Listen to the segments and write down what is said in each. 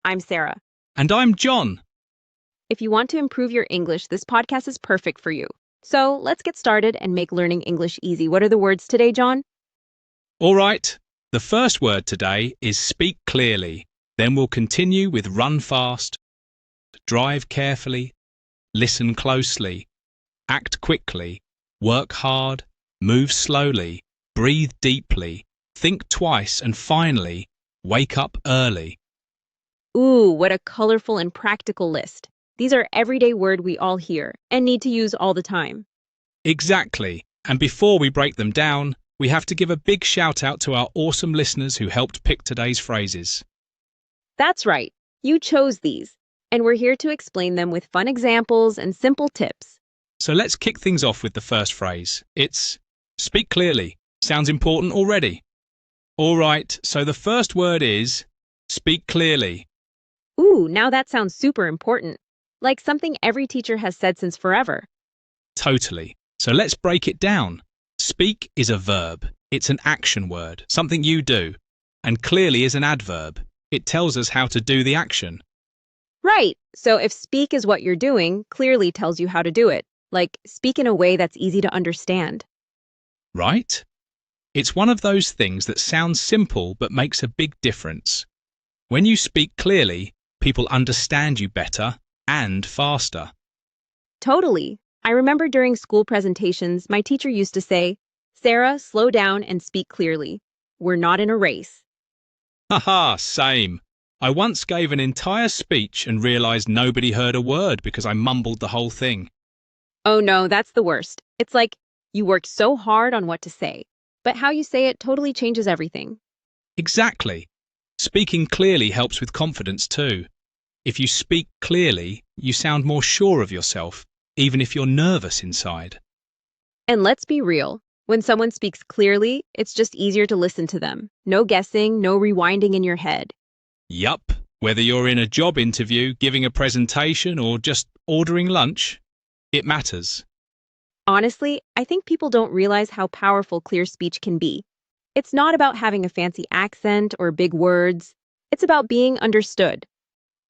I'm Sarah. And I'm John. If you want to improve your English, this podcast is perfect for you. So let's get started and make learning English easy. What are the words today, John? All right, the first word today is speak clearly. Then we'll continue with run fast, drive carefully, listen closely, act quickly, work hard, move slowly, breathe deeply, think twice, and finally, wake up early. Ooh, what a colorful and practical list. These are everyday words we all hear and need to use all the time. Exactly. And before we break them down, we have to give a big shout out to our awesome listeners who helped pick today's phrases. That's right. You chose these, and we're here to explain them with fun examples and simple tips. So let's kick things off with the first phrase. It's speak clearly. Sounds important already. All right, so the first word is speak clearly. Ooh, now that sounds super important. Like something every teacher has said since forever. Totally. So let's break it down. Speak is a verb. It's an action word, something you do. And clearly is an adverb. It tells us how to do the action. Right. So if speak is what you're doing, clearly tells you how to do it. Like speak in a way that's easy to understand. Right? It's one of those things that sounds simple but makes a big difference. When you speak clearly, people understand you better and faster. Totally. I remember during school presentations, my teacher used to say, "Sarah, slow down and speak clearly. We're not in a race." Haha, same. I once gave an entire speech and realised nobody heard a word because I mumbled the whole thing. Oh no, that's the worst. It's like you worked so hard on what to say, but how you say it totally changes everything. Exactly. Speaking clearly helps with confidence too. If you speak clearly, you sound more sure of yourself, even if you're nervous inside. And let's be real. When someone speaks clearly, it's just easier to listen to them. No guessing, no rewinding in your head. Yup. Whether you're in a job interview, giving a presentation, or just ordering lunch, it matters. Honestly, I think people don't realize how powerful clear speech can be. It's not about having a fancy accent or big words. It's about being understood.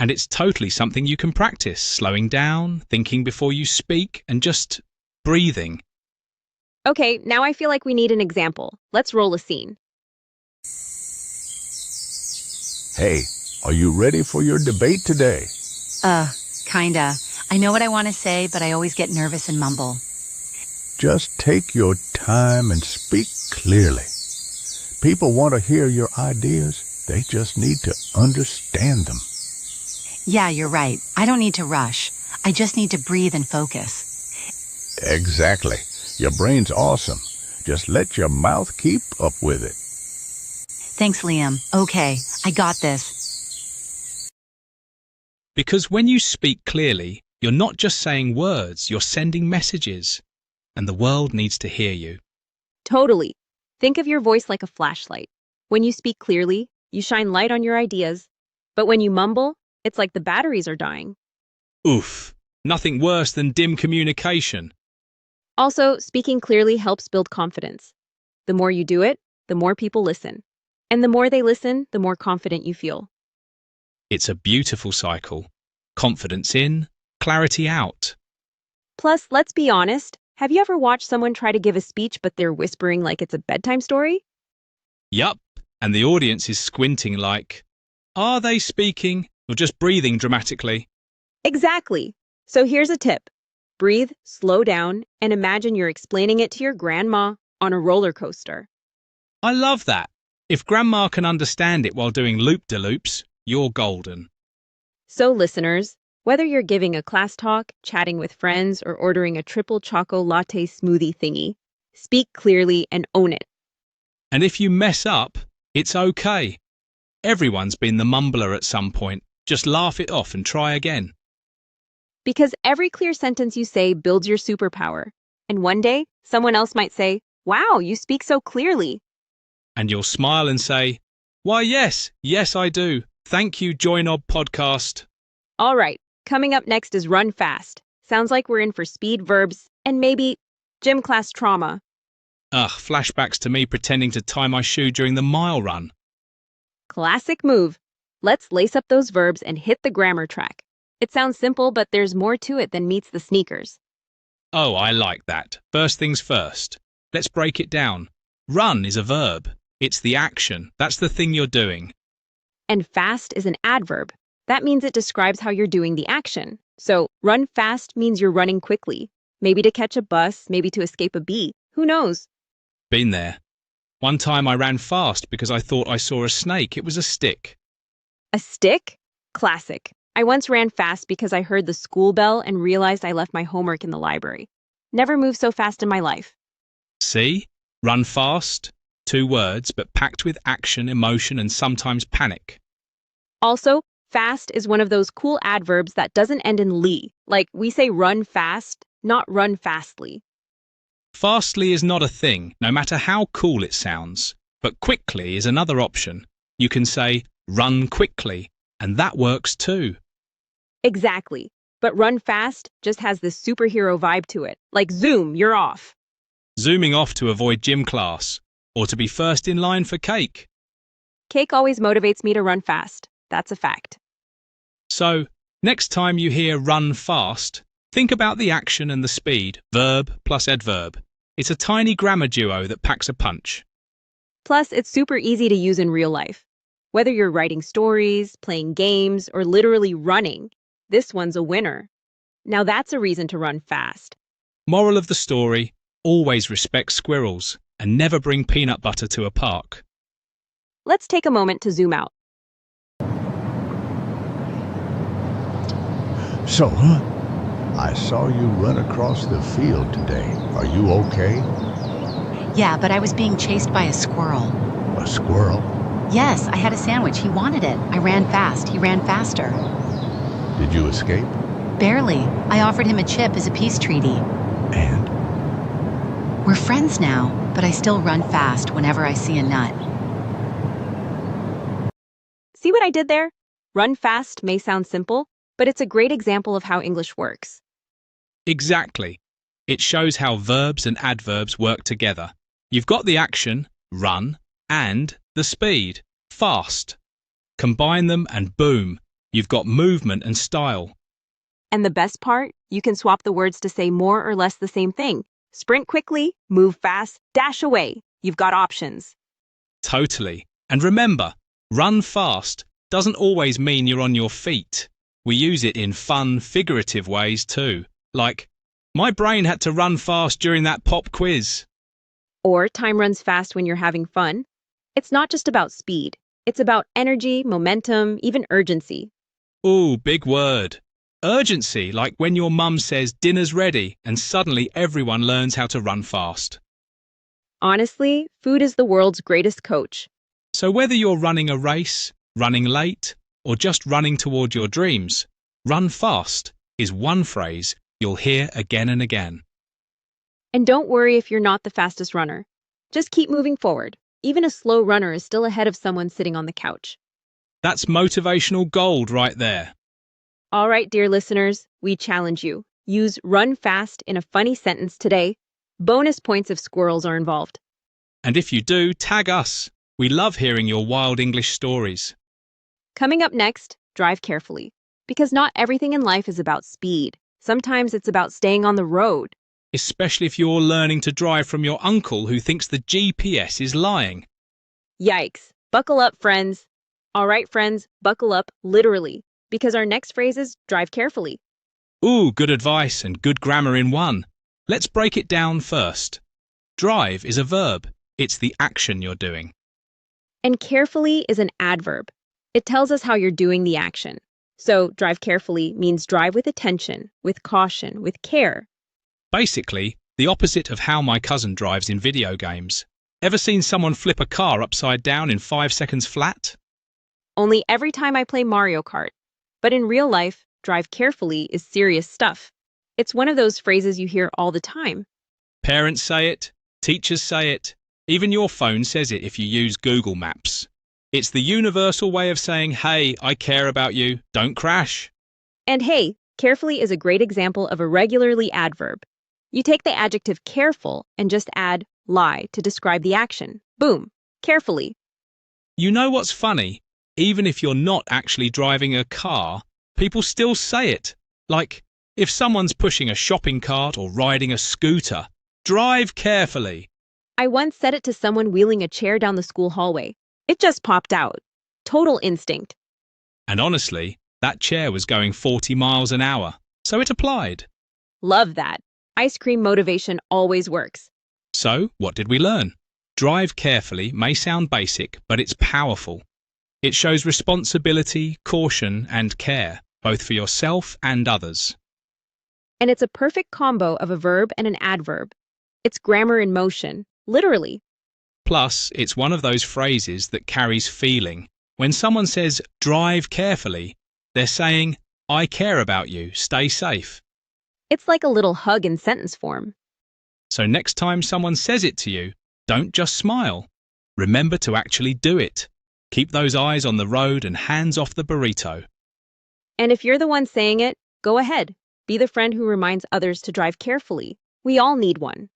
And it's totally something you can practice, slowing down, thinking before you speak, and just breathing. Okay, now I feel like we need an example. Let's roll a scene. Hey, are you ready for your debate today? Kinda. I know what I want to say, but I always get nervous and mumble. Just take your time and speak clearly. People want to hear your ideas. They just need to understand them. Yeah, you're right. I don't need to rush. I just need to breathe and focus. Exactly. Your brain's awesome. Just let your mouth keep up with it. Thanks, Liam. Okay, I got this. Because when you speak clearly, you're not just saying words, you're sending messages. And the world needs to hear you. Totally. Think of your voice like a flashlight. When you speak clearly, you shine light on your ideas. But when you mumble, it's like the batteries are dying. Oof. Nothing worse than dim communication. Also, speaking clearly helps build confidence. The more you do it, the more people listen. And the more they listen, the more confident you feel. It's a beautiful cycle. Confidence in, clarity out. Plus, let's be honest, have you ever watched someone try to give a speech but they're whispering like it's a bedtime story? Yup. And the audience is squinting like, are they speaking or just breathing dramatically? Exactly. So here's a tip. Breathe, slow down, and imagine you're explaining it to your grandma on a roller coaster. I love that. If grandma can understand it while doing loop-de-loops, you're golden. So listeners, whether you're giving a class talk, chatting with friends, or ordering a triple choco latte smoothie thingy, speak clearly and own it. And if you mess up, it's okay. Everyone's been the mumbler at some point. Just laugh it off and try again. Because every clear sentence you say builds your superpower. And one day, someone else might say, "Wow, you speak so clearly." And you'll smile and say, why yes, I do. Thank you, Joynob Podcast. All right, coming up next is Run Fast. Sounds like we're in for speed verbs and maybe gym class trauma. Ugh, flashbacks to me pretending to tie my shoe during the mile run. Classic move. Let's lace up those verbs and hit the grammar track. It sounds simple, but there's more to it than meets the sneakers. Oh, I like that. First things first. Let's break it down. Run is a verb. It's the action. That's the thing you're doing. And fast is an adverb. That means it describes how you're doing the action. So, run fast means you're running quickly. Maybe to catch a bus, maybe to escape a bee. Who knows? Been there. One time I ran fast because I thought I saw a snake. It was a stick. A stick? Classic. I once ran fast because I heard the school bell and realized I left my homework in the library. Never moved so fast in my life. See? Run fast. 2 words, but packed with action, emotion, and sometimes panic. Also, fast is one of those cool adverbs that doesn't end in "ly." Like, we say run fast, not run fastly. Fastly is not a thing, no matter how cool it sounds. But quickly is another option. You can say, run quickly, and that works too. Exactly. But run fast just has this superhero vibe to it. Like, zoom, you're off. Zooming off to avoid gym class, or to be first in line for cake. Cake always motivates me to run fast. That's a fact. So, next time you hear run fast, think about the action and the speed, verb plus adverb. It's a tiny grammar duo that packs a punch. Plus, it's super easy to use in real life. Whether you're writing stories, playing games, or literally running, this one's a winner. Now that's a reason to run fast. Moral of the story, always respect squirrels and never bring peanut butter to a park. Let's take a moment to zoom out. So, I saw you run across the field today. Are you okay? Yeah, but I was being chased by a squirrel. A squirrel? Yes, I had a sandwich. He wanted it. I ran fast. He ran faster. Did you escape? Barely. I offered him a chip as a peace treaty. And? We're friends now, but I still run fast whenever I see a nut. See what I did there? Run fast may sound simple, but it's a great example of how English works. Exactly. It shows how verbs and adverbs work together. You've got the action, run, and the speed, fast. Combine them and boom, you've got movement and style. And the best part, you can swap the words to say more or less the same thing. Sprint quickly, move fast, dash away. You've got options. Totally. And remember, run fast doesn't always mean you're on your feet. We use it in fun, figurative ways too. Like, my brain had to run fast during that pop quiz. Or time runs fast when you're having fun. It's not just about speed. It's about energy, momentum, even urgency. Ooh, big word. Urgency, like when your mum says dinner's ready and suddenly everyone learns how to run fast. Honestly, food is the world's greatest coach. So whether you're running a race, running late, or just running toward your dreams, run fast is one phrase you'll hear again and again. And don't worry if you're not the fastest runner. Just keep moving forward. Even a slow runner is still ahead of someone sitting on the couch. That's motivational gold right there. All right, dear listeners, we challenge you. Use run fast in a funny sentence today. Bonus points if squirrels are involved. And if you do, tag us. We love hearing your wild English stories. Coming up next, drive carefully. Because not everything in life is about speed. Sometimes it's about staying on the road. Especially if you're learning to drive from your uncle who thinks the GPS is lying. Yikes. Buckle up, friends. All right, friends, buckle up, literally. Because our next phrase is drive carefully. Ooh, good advice and good grammar in one. Let's break it down first. Drive is a verb. It's the action you're doing. And carefully is an adverb. It tells us how you're doing the action. So drive carefully means drive with attention, with caution, with care. Basically, the opposite of how my cousin drives in video games. Ever seen someone flip a car upside down in 5 seconds flat? Only every time I play Mario Kart. But in real life, drive carefully is serious stuff. It's one of those phrases you hear all the time. Parents say it, teachers say it, even your phone says it if you use Google Maps. It's the universal way of saying, hey, I care about you, don't crash. And hey, carefully is a great example of a regularly adverb. You take the adjective careful and just add lie to describe the action. Boom, carefully. You know what's funny? even if you're not actually driving a car, people still say it. Like, if someone's pushing a shopping cart or riding a scooter, drive carefully. I once said it to someone wheeling a chair down the school hallway. It just popped out. Total instinct. And honestly, that chair was going 40 miles an hour, so it applied. Love that. Ice cream motivation always works. So, what did we learn? Drive carefully may sound basic, but it's powerful. It shows responsibility, caution, and care, both for yourself and others. And it's a perfect combo of a verb and an adverb. It's grammar in motion, literally. Plus, it's one of those phrases that carries feeling. When someone says, drive carefully, they're saying, I care about you, stay safe. It's like a little hug in sentence form. So next time someone says it to you, don't just smile. Remember to actually do it. Keep those eyes on the road and hands off the burrito. And if you're the one saying it, go ahead. Be the friend who reminds others to drive carefully. We all need one.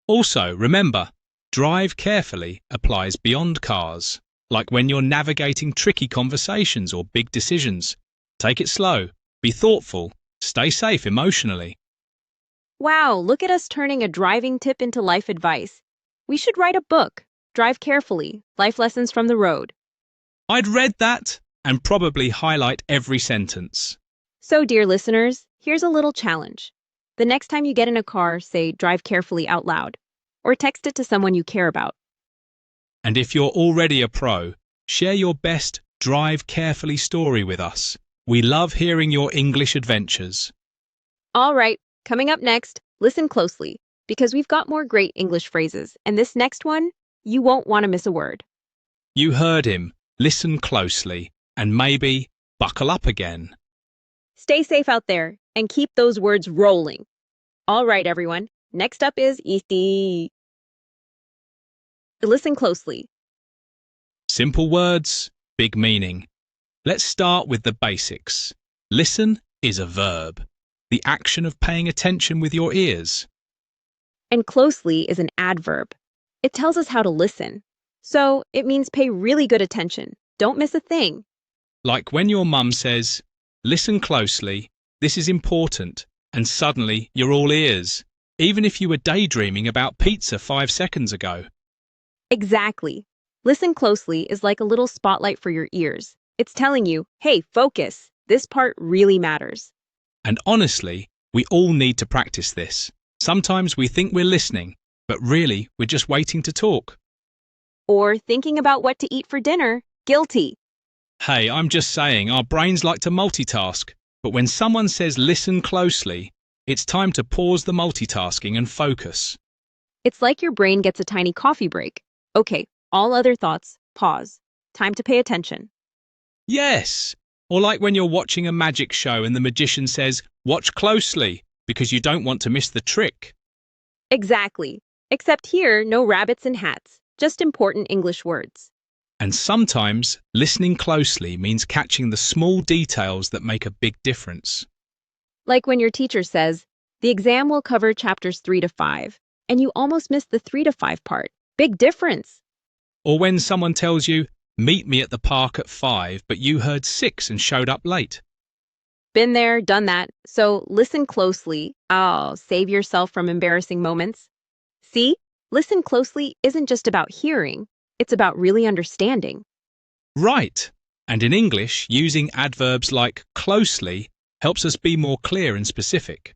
Also, remember, drive carefully applies beyond cars, like when you're navigating tricky conversations or big decisions. Take it slow, be thoughtful, stay safe emotionally. Wow, look at us turning a driving tip into life advice. We should write a book, Drive Carefully, Life Lessons from the Road. I'd read that and probably highlight every sentence. So, dear listeners, here's a little challenge. The next time you get in a car, say, drive carefully out loud, or text it to someone you care about. And if you're already a pro, share your best drive carefully story with us. We love hearing your English adventures. All right, coming up next, listen closely, because we've got more great English phrases, and this next one, you won't want to miss a word. You heard him. Listen closely, and maybe buckle up again. Stay safe out there, and keep those words rolling. All right, everyone, next up is Easty. Listen closely. Simple words, big meaning. Let's start with the basics. Listen is a verb, the action of paying attention with your ears. And closely is an adverb. It tells us how to listen. So it means pay really good attention. Don't miss a thing. Like when your mum says, listen closely, this is important, and suddenly you're all ears, even if you were daydreaming about pizza 5 seconds ago. Exactly. Listen closely is like a little spotlight for your ears. It's telling you, hey, focus. This part really matters. And honestly, we all need to practice this. Sometimes we think we're listening, but really we're just waiting to talk. Or thinking about what to eat for dinner. Guilty. Hey, I'm just saying, our brains like to multitask, but when someone says listen closely, it's time to pause the multitasking and focus. It's like your brain gets a tiny coffee break. Okay, all other thoughts, pause. Time to pay attention. Yes! Or like when you're watching a magic show and the magician says, watch closely, because you don't want to miss the trick. Exactly. Except here, no rabbits in hats, just important English words. And sometimes, listening closely means catching the small details that make a big difference. Like when your teacher says, the exam will cover chapters 3 to 5, and you almost missed the 3 to 5 part. Big difference. Or when someone tells you, meet me at the park at 5, but you heard 6 and showed up late. Been there, done that. So listen closely. Oh, save yourself from embarrassing moments. See, listen closely isn't just about hearing. It's about really understanding. Right. And in English, using adverbs like closely helps us be more clear and specific.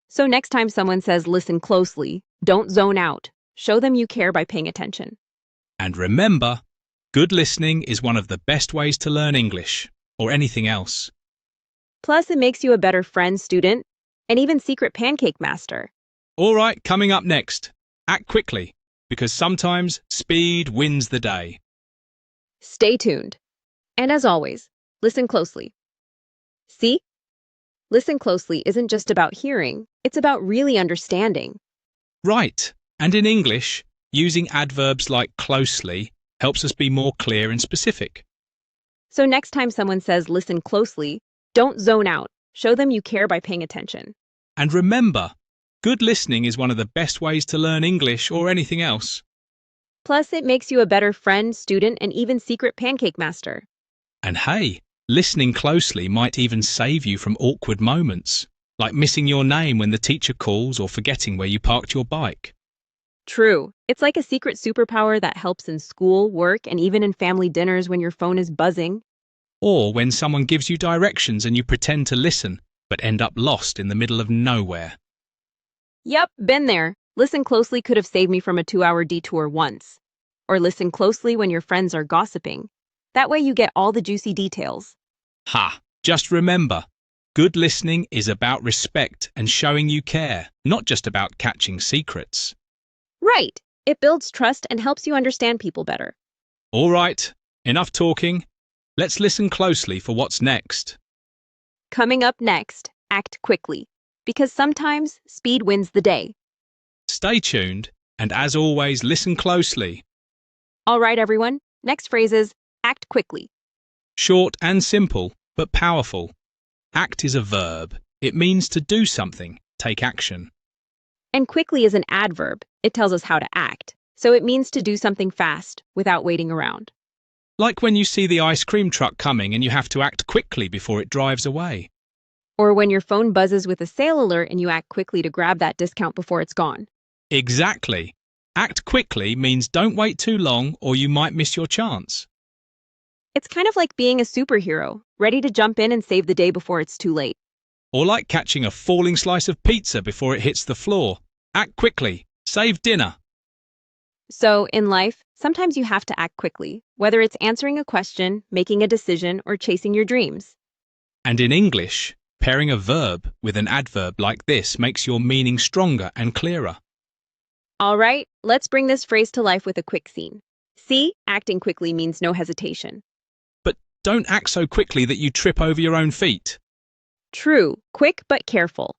So next time someone says listen closely, don't zone out. Show them you care by paying attention. And remember, good listening is one of the best ways to learn English, or anything else. Plus, it makes you a better friend, student, and even secret pancake master. All right, coming up next. Act quickly, because sometimes speed wins the day. Stay tuned. And as always, listen closely. See? Listen closely isn't just about hearing, it's about really understanding. Right. And in English, using adverbs like closely helps us be more clear and specific. So next time someone says listen closely, don't zone out. Show them you care by paying attention. And remember, good listening is one of the best ways to learn English or anything else. Plus, it makes you a better friend, student, and even secret pancake master. And hey, listening closely might even save you from awkward moments, like missing your name when the teacher calls or forgetting where you parked your bike. True. It's like a secret superpower that helps in school, work, and even in family dinners when your phone is buzzing. Or when someone gives you directions and you pretend to listen, but end up lost in the middle of nowhere. Yep, been there. Listen closely could have saved me from a 2-hour detour once. Or listen closely when your friends are gossiping. That way you get all the juicy details. Ha! Just remember, good listening is about respect and showing you care, not just about catching secrets. Right. It builds trust and helps you understand people better. All right, enough talking. Let's listen closely for what's next. Coming up next, act quickly. Because sometimes speed wins the day. Stay tuned, and as always, listen closely. All right, everyone. Next phrase is act quickly. Short and simple, but powerful. Act is a verb. It means to do something, take action. And quickly is an adverb. It tells us how to act. So it means to do something fast without waiting around. Like when you see the ice cream truck coming and you have to act quickly before it drives away. Or when your phone buzzes with a sale alert and you act quickly to grab that discount before it's gone. Exactly. Act quickly means don't wait too long or you might miss your chance. It's kind of like being a superhero, ready to jump in and save the day before it's too late. Or like catching a falling slice of pizza before it hits the floor. Act quickly. Save dinner. So, in life, sometimes you have to act quickly, whether it's answering a question, making a decision, or chasing your dreams. And in English, pairing a verb with an adverb like this makes your meaning stronger and clearer. All right, let's bring this phrase to life with a quick scene. See, acting quickly means no hesitation. But don't act so quickly that you trip over your own feet. True, quick but careful.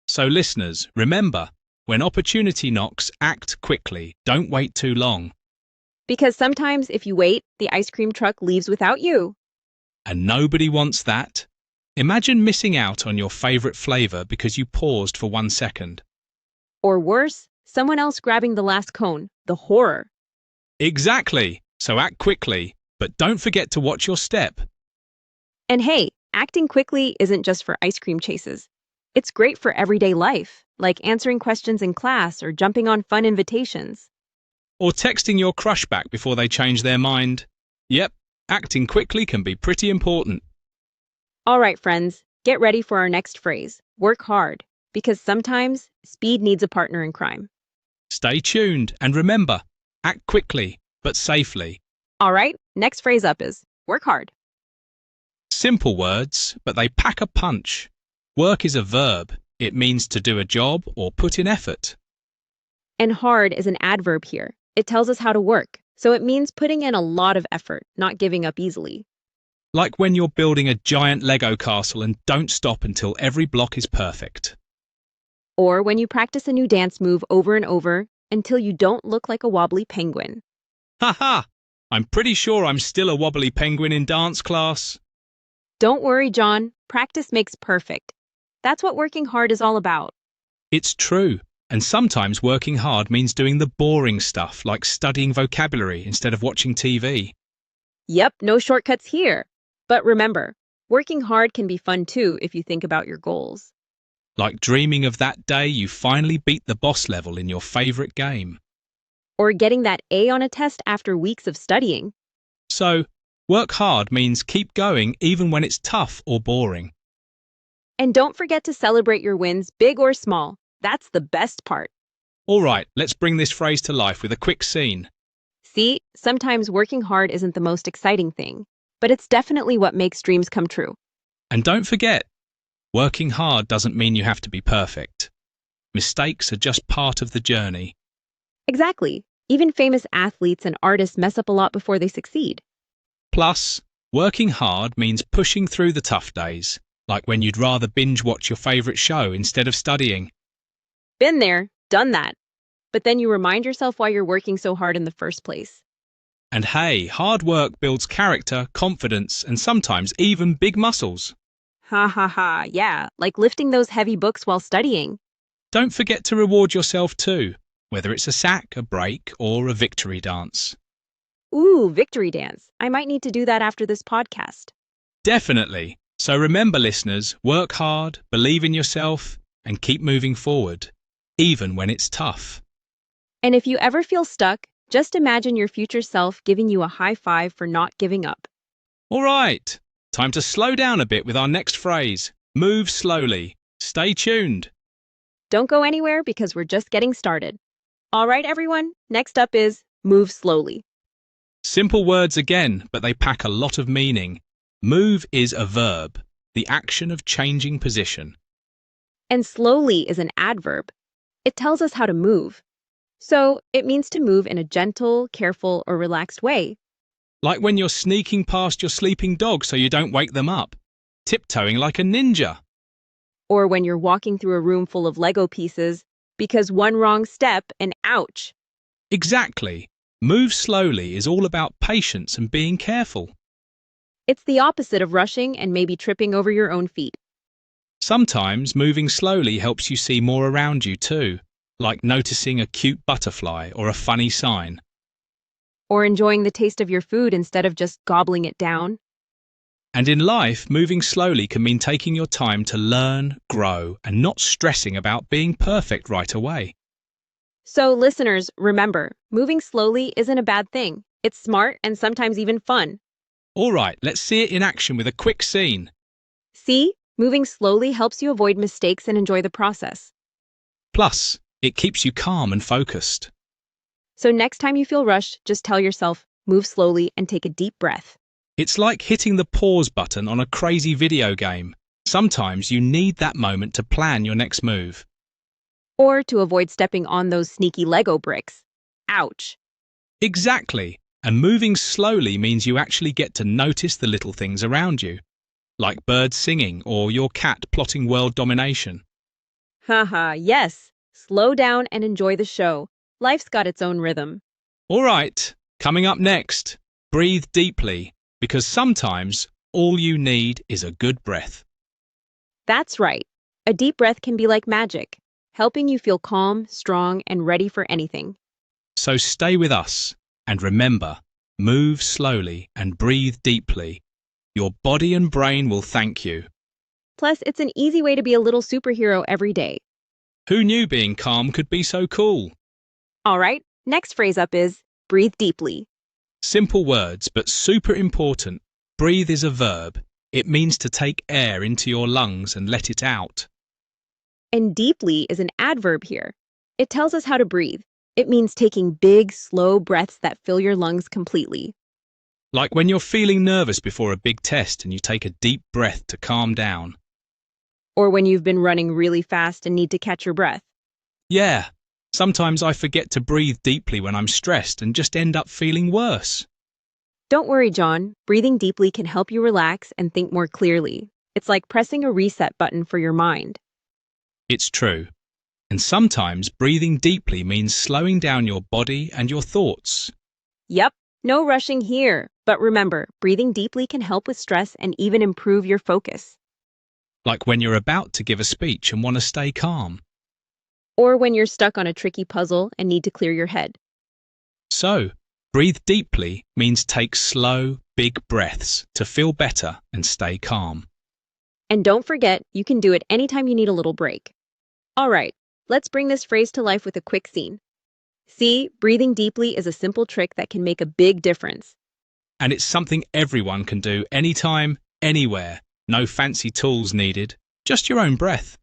So listeners, remember, when opportunity knocks, act quickly. Don't wait too long. Because sometimes if you wait, the ice cream truck leaves without you. And nobody wants that. Imagine missing out on your favorite flavor because you paused for 1 second. Or worse, someone else grabbing the last cone. The horror. Exactly. So act quickly, but don't forget to watch your step. And hey, acting quickly isn't just for ice cream chases. It's great for everyday life, like answering questions in class or jumping on fun invitations. Or texting your crush back before they change their mind. Yep, acting quickly can be pretty important. All right, friends, get ready for our next phrase. Work hard, because sometimes speed needs a partner in crime. Stay tuned and remember, act quickly, but safely. All right, next phrase up is work hard. Simple words, but they pack a punch. Work is a verb. It means to do a job or put in effort. And hard is an adverb here. It tells us how to work, so it means putting in a lot of effort, not giving up easily. Like when you're building a giant Lego castle and don't stop until every block is perfect. Or when you practice a new dance move over and over until you don't look like a wobbly penguin. Haha! I'm pretty sure I'm still a wobbly penguin in dance class. Don't worry, John. Practice makes perfect. That's what working hard is all about. It's true. And sometimes working hard means doing the boring stuff like studying vocabulary instead of watching TV. Yep, no shortcuts here. But remember, working hard can be fun too if you think about your goals. Like dreaming of that day you finally beat the boss level in your favorite game. Or getting that A on a test after weeks of studying. So, work hard means keep going even when it's tough or boring. And don't forget to celebrate your wins, big or small. That's the best part. All right, let's bring this phrase to life with a quick scene. See, sometimes working hard isn't the most exciting thing, but it's definitely what makes dreams come true. And don't forget, working hard doesn't mean you have to be perfect. Mistakes are just part of the journey. Exactly. Even famous athletes and artists mess up a lot before they succeed. Plus, working hard means pushing through the tough days, like when you'd rather binge watch your favorite show instead of studying. Been there, done that. But then you remind yourself why you're working so hard in the first place. And hey, hard work builds character, confidence, and sometimes even big muscles. Ha ha ha, yeah, like lifting those heavy books while studying. Don't forget to reward yourself too, whether it's a sack, a break, or a victory dance. Ooh, victory dance. I might need to do that after this podcast. Definitely. So remember, listeners, work hard, believe in yourself, and keep moving forward, even when it's tough. And if you ever feel stuck, just imagine your future self giving you a high five for not giving up. All right, time to slow down a bit with our next phrase. Move slowly. Stay tuned. Don't go anywhere because we're just getting started. All right, everyone, next up is move slowly. Simple words again, but they pack a lot of meaning. Move is a verb, the action of changing position. And slowly is an adverb. It tells us how to move. So it means to move in a gentle, careful, or relaxed way. Like when you're sneaking past your sleeping dog so you don't wake them up. Tiptoeing like a ninja. Or when you're walking through a room full of Lego pieces because one wrong step and ouch. Exactly. Move slowly is all about patience and being careful. It's the opposite of rushing and maybe tripping over your own feet. Sometimes moving slowly helps you see more around you too, like noticing a cute butterfly or a funny sign. Or enjoying the taste of your food instead of just gobbling it down. And in life, moving slowly can mean taking your time to learn, grow, and not stressing about being perfect right away. So, listeners, remember, moving slowly isn't a bad thing. It's smart and sometimes even fun. All right, let's see it in action with a quick scene. See, moving slowly helps you avoid mistakes and enjoy the process. Plus, it keeps you calm and focused. So next time you feel rushed, just tell yourself, move slowly and take a deep breath. It's like hitting the pause button on a crazy video game. Sometimes you need that moment to plan your next move. Or to avoid stepping on those sneaky Lego bricks. Ouch. Exactly. And moving slowly means you actually get to notice the little things around you, like birds singing or your cat plotting world domination. Haha, yes. Slow down and enjoy the show. Life's got its own rhythm. All right, coming up next, breathe deeply, because sometimes all you need is a good breath. That's right. A deep breath can be like magic, helping you feel calm, strong, and ready for anything. So stay with us, and remember, move slowly and breathe deeply. Your body and brain will thank you. Plus, it's an easy way to be a little superhero every day. Who knew being calm could be so cool? All right, next phrase up is breathe deeply. Simple words, but super important. Breathe is a verb. It means to take air into your lungs and let it out. And deeply is an adverb here. It tells us how to breathe. It means taking big, slow breaths that fill your lungs completely. Like when you're feeling nervous before a big test and you take a deep breath to calm down. Or when you've been running really fast and need to catch your breath. Yeah, sometimes I forget to breathe deeply when I'm stressed and just end up feeling worse. Don't worry, John. Breathing deeply can help you relax and think more clearly. It's like pressing a reset button for your mind. It's true. And sometimes breathing deeply means slowing down your body and your thoughts. Yep, no rushing here. But remember, breathing deeply can help with stress and even improve your focus. Like when you're about to give a speech and want to stay calm. Or when you're stuck on a tricky puzzle and need to clear your head. So, breathe deeply means take slow, big breaths to feel better and stay calm. And don't forget, you can do it anytime you need a little break. All right, let's bring this phrase to life with a quick scene. See, breathing deeply is a simple trick that can make a big difference. And it's something everyone can do anytime, anywhere. No fancy tools needed, just your own breath.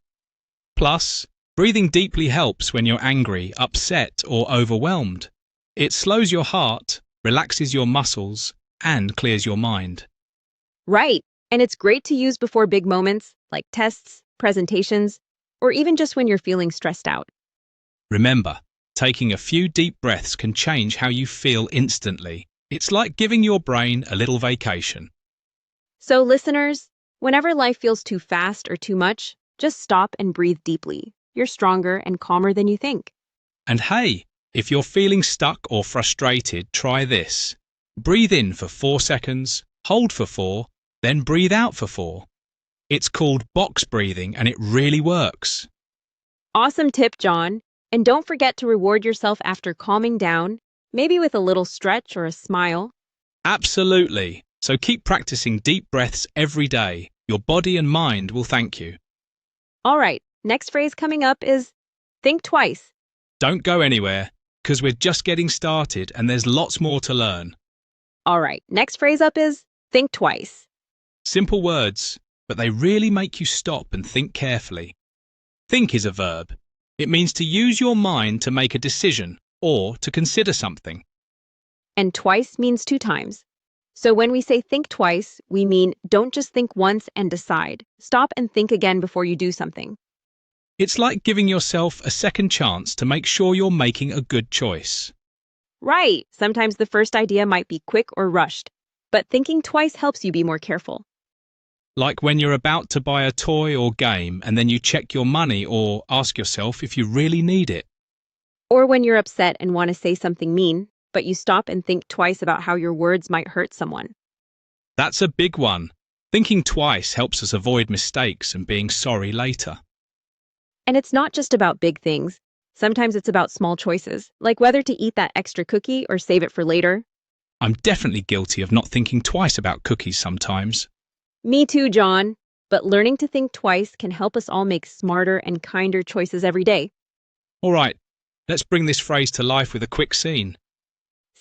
Plus, breathing deeply helps when you're angry, upset, or overwhelmed. It slows your heart, relaxes your muscles, and clears your mind. Right, and it's great to use before big moments like tests, presentations, or even just when you're feeling stressed out. Remember, taking a few deep breaths can change how you feel instantly. It's like giving your brain a little vacation. So, listeners, whenever life feels too fast or too much, just stop and breathe deeply. You're stronger and calmer than you think. And hey, if you're feeling stuck or frustrated, try this. Breathe in for 4 seconds, hold for 4, then breathe out for 4. It's called box breathing and it really works. Awesome tip, John. And don't forget to reward yourself after calming down. maybe with a little stretch or a smile. Absolutely. So keep practicing deep breaths every day. Your body and mind will thank you. All right, next phrase coming up is think twice. Don't go anywhere, because we're just getting started and there's lots more to learn. All right, next phrase up is think twice. Simple words, but they really make you stop and think carefully. Think is a verb. It means to use your mind to make a decision or to consider something. And twice means 2 times. So when we say think twice, we mean don't just think once and decide. Stop and think again before you do something. It's like giving yourself a second chance to make sure you're making a good choice. Right, sometimes the first idea might be quick or rushed, but thinking twice helps you be more careful. Like when you're about to buy a toy or game and then you check your money or ask yourself if you really need it. Or when you're upset and want to say something mean, but you stop and think twice about how your words might hurt someone. That's a big one. Thinking twice helps us avoid mistakes and being sorry later. And it's not just about big things. Sometimes it's about small choices, like whether to eat that extra cookie or save it for later. I'm definitely guilty of not thinking twice about cookies sometimes. Me too, John. But learning to think twice can help us all make smarter and kinder choices every day. All right, let's bring this phrase to life with a quick scene.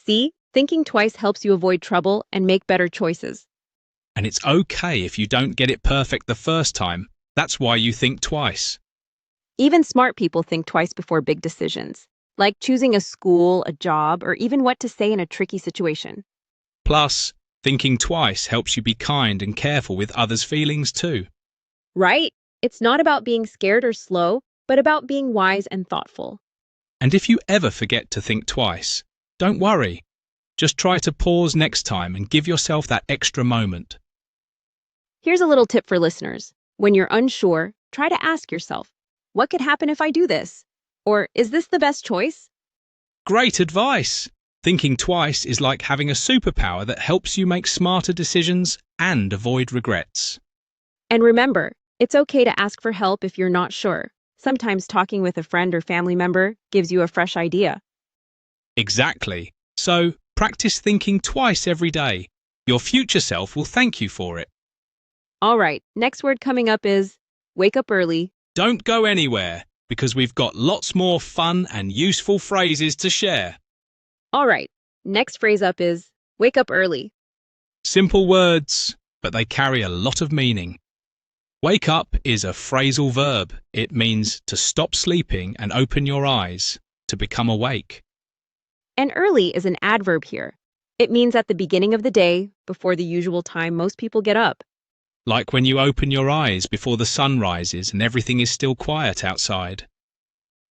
See, thinking twice helps you avoid trouble and make better choices. And it's okay if you don't get it perfect the first time. That's why you think twice. Even smart people think twice before big decisions, like choosing a school, a job, or even what to say in a tricky situation. Plus, thinking twice helps you be kind and careful with others' feelings too. Right? It's not about being scared or slow, but about being wise and thoughtful. And if you ever forget to think twice, don't worry. Just try to pause next time and give yourself that extra moment. Here's a little tip for listeners. When you're unsure, try to ask yourself, what could happen if I do this? Or is this the best choice? Great advice! Thinking twice is like having a superpower that helps you make smarter decisions and avoid regrets. And remember, it's okay to ask for help if you're not sure. Sometimes talking with a friend or family member gives you a fresh idea. Exactly. So, practice thinking twice every day. Your future self will thank you for it. All right, next word coming up is wake up early. Don't go anywhere, because we've got lots more fun and useful phrases to share. All right, next phrase up is wake up early. Simple words, but they carry a lot of meaning. Wake up is a phrasal verb. It means to stop sleeping and open your eyes, to become awake. And early is an adverb here. It means at the beginning of the day, before the usual time most people get up. Like when you open your eyes before the sun rises and everything is still quiet outside.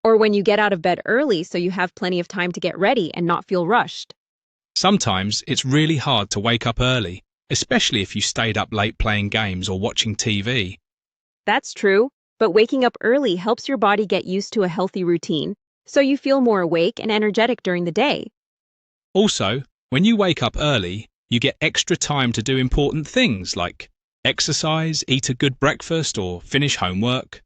Or when you get out of bed early so you have plenty of time to get ready and not feel rushed. Sometimes it's really hard to wake up early, especially if you stayed up late playing games or watching TV. That's true, but waking up early helps your body get used to a healthy routine, so you feel more awake and energetic during the day. Also, when you wake up early, you get extra time to do important things like exercise, eat a good breakfast, or finish homework.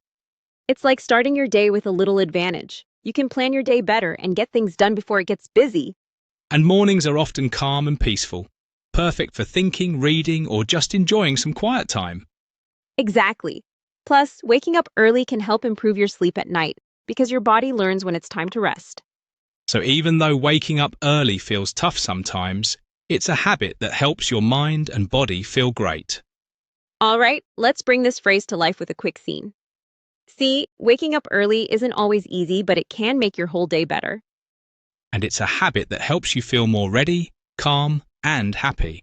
It's like starting your day with a little advantage. You can plan your day better and get things done before it gets busy. And mornings are often calm and peaceful, perfect for thinking, reading, or just enjoying some quiet time. Exactly. Plus, waking up early can help improve your sleep at night because your body learns when it's time to rest. So even though waking up early feels tough sometimes, it's a habit that helps your mind and body feel great. All right, let's bring this phrase to life with a quick scene. See, waking up early isn't always easy, but it can make your whole day better. And it's a habit that helps you feel more ready, calm, and happy.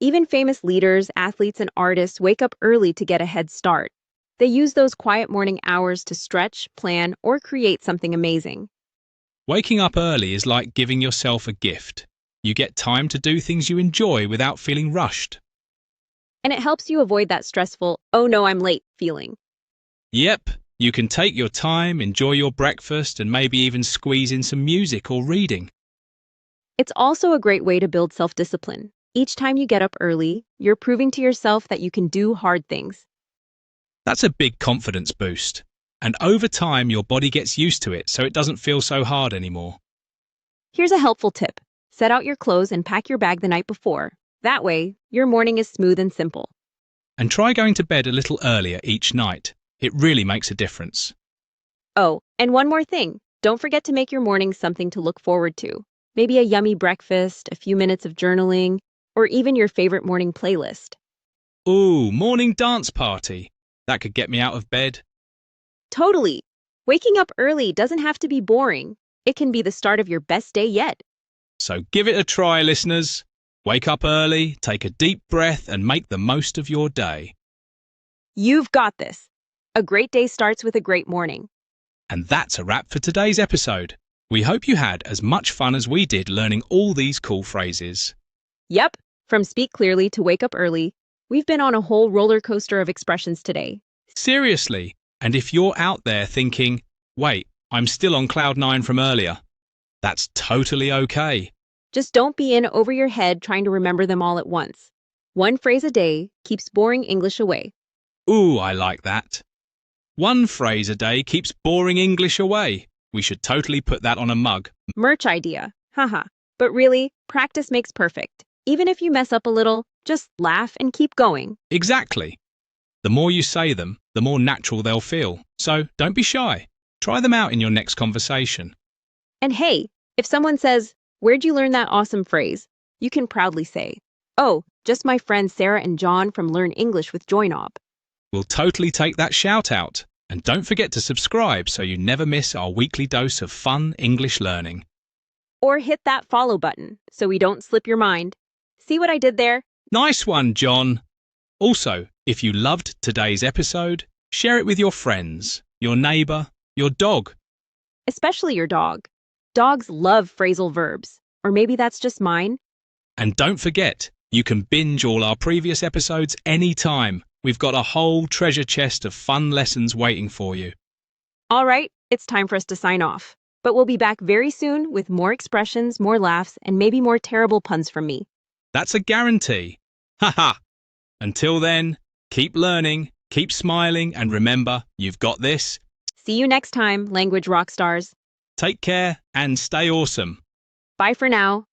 Even famous leaders, athletes, and artists wake up early to get a head start. They use those quiet morning hours to stretch, plan, or create something amazing. Waking up early is like giving yourself a gift. You get time to do things you enjoy without feeling rushed. And it helps you avoid that stressful, oh no, I'm late feeling. Yep, you can take your time, enjoy your breakfast, and maybe even squeeze in some music or reading. It's also a great way to build self-discipline. Each time you get up early, you're proving to yourself that you can do hard things. That's a big confidence boost. And over time, your body gets used to it, so it doesn't feel so hard anymore. Here's a helpful tip. Set out your clothes and pack your bag the night before. That way, your morning is smooth and simple. And try going to bed a little earlier each night. It really makes a difference. Oh, and one more thing. Don't forget to make your mornings something to look forward to. Maybe a yummy breakfast, a few minutes of journaling, or even your favorite morning playlist. Ooh, morning dance party. That could get me out of bed. Totally. Waking up early doesn't have to be boring. It can be the start of your best day yet. So give it a try, listeners. Wake up early, take a deep breath, and make the most of your day. You've got this. A great day starts with a great morning. And that's a wrap for today's episode. We hope you had as much fun as we did learning all these cool phrases. Yep, from speak clearly to wake up early, we've been on a whole roller coaster of expressions today. Seriously, and if you're out there thinking, wait, I'm still on cloud nine from earlier, that's totally okay. Just don't be in over your head trying to remember them all at once. One phrase a day keeps boring English away. Ooh, I like that. One phrase a day keeps boring English away. We should totally put that on a mug. Merch idea. Haha. But really, practice makes perfect. Even if you mess up a little, just laugh and keep going. Exactly. The more you say them, the more natural they'll feel. So don't be shy. Try them out in your next conversation. And hey, if someone says, "Where'd you learn that awesome phrase?" you can proudly say, "Oh, just my friends Sarah and John from Learn English with JoinOp." We'll totally take that shout out. And don't forget to subscribe so you never miss our weekly dose of fun English learning. Or hit that follow button so we don't slip your mind. See what I did there? Nice one, John. Also, if you loved today's episode, share it with your friends, your neighbor, your dog. Especially your dog. Dogs love phrasal verbs. Or maybe that's just mine. And don't forget, you can binge all our previous episodes anytime. We've got a whole treasure chest of fun lessons waiting for you. All right, it's time for us to sign off. But we'll be back very soon with more expressions, more laughs, and maybe more terrible puns from me. That's a guarantee. Haha. Until then, keep learning, keep smiling, and remember, you've got this. See you next time, language rock stars. Take care and stay awesome. Bye for now.